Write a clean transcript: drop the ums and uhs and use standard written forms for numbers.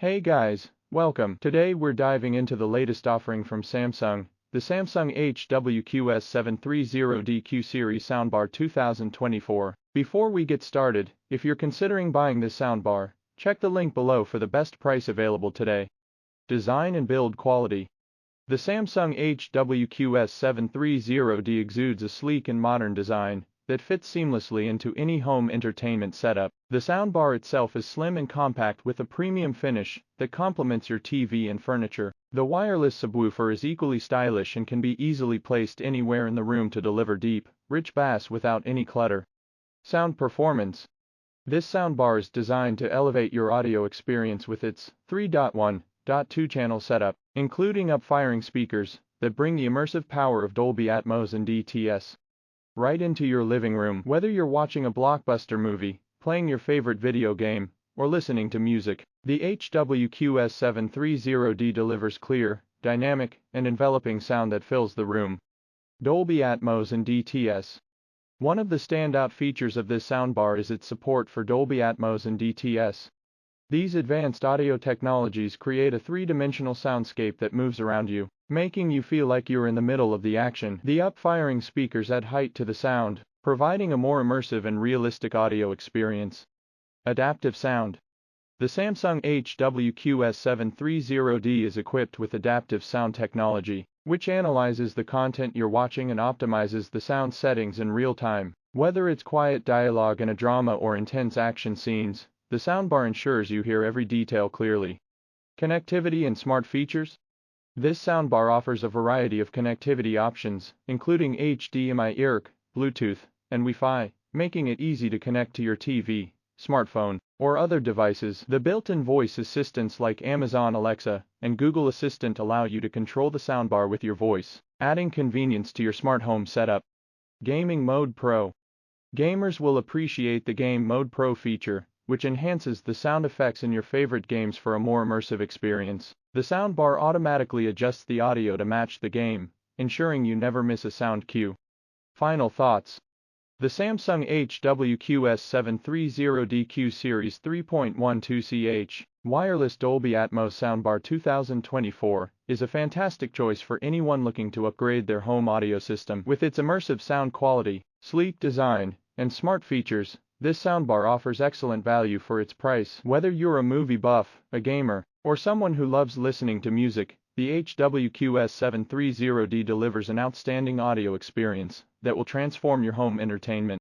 Hey guys, welcome. Today we're diving into the latest offering from Samsung, the Samsung HW-QS730D Q-Series Soundbar 2024. Before we get started, if you're considering buying this soundbar, check the link below for the best price available today. Design and build quality. The Samsung HW-QS730D exudes a sleek and modern design that fits seamlessly into any home entertainment setup. The soundbar itself is slim and compact with a premium finish that complements your TV and furniture. The wireless subwoofer is equally stylish and can be easily placed anywhere in the room to deliver deep, rich bass without any clutter. Sound performance. This soundbar is designed to elevate your audio experience with its 3.1.2 channel setup, including up-firing speakers that bring the immersive power of Dolby Atmos and DTS right into your living room. Whether you're watching a blockbuster movie, playing your favorite video game, or listening to music, the HW-QS730D delivers clear, dynamic, and enveloping sound that fills the room. Dolby Atmos and DTS. One of the standout features of this soundbar is its support for Dolby Atmos and DTS. These advanced audio technologies create a three-dimensional soundscape that moves around you, making you feel like you're in the middle of the action. The up-firing speakers add height to the sound, providing a more immersive and realistic audio experience. Adaptive sound. The Samsung HW-QS730D is equipped with adaptive sound technology, which analyzes the content you're watching and optimizes the sound settings in real time. Whether it's quiet dialogue in a drama or intense action scenes, the soundbar ensures you hear every detail clearly. Connectivity and smart features. This soundbar offers a variety of connectivity options, including HDMI, eARC, Bluetooth, and Wi-Fi, making it easy to connect to your TV, smartphone, or other devices. The built-in voice assistants like Amazon Alexa and Google Assistant allow you to control the soundbar with your voice, adding convenience to your smart home setup. Gaming Mode Pro. Gamers will appreciate the Game Mode Pro feature, which enhances the sound effects in your favorite games for a more immersive experience. The soundbar automatically adjusts the audio to match the game, ensuring you never miss a sound cue. Final thoughts. The Samsung HW-QS730D Q-Series 3.12ch wireless Dolby Atmos Soundbar 2024 is a fantastic choice for anyone looking to upgrade their home audio system. With its immersive sound quality, sleek design, and smart features, this soundbar offers excellent value for its price. Whether you're a movie buff, a gamer, or someone who loves listening to music, the HW-QS730D delivers an outstanding audio experience that will transform your home entertainment.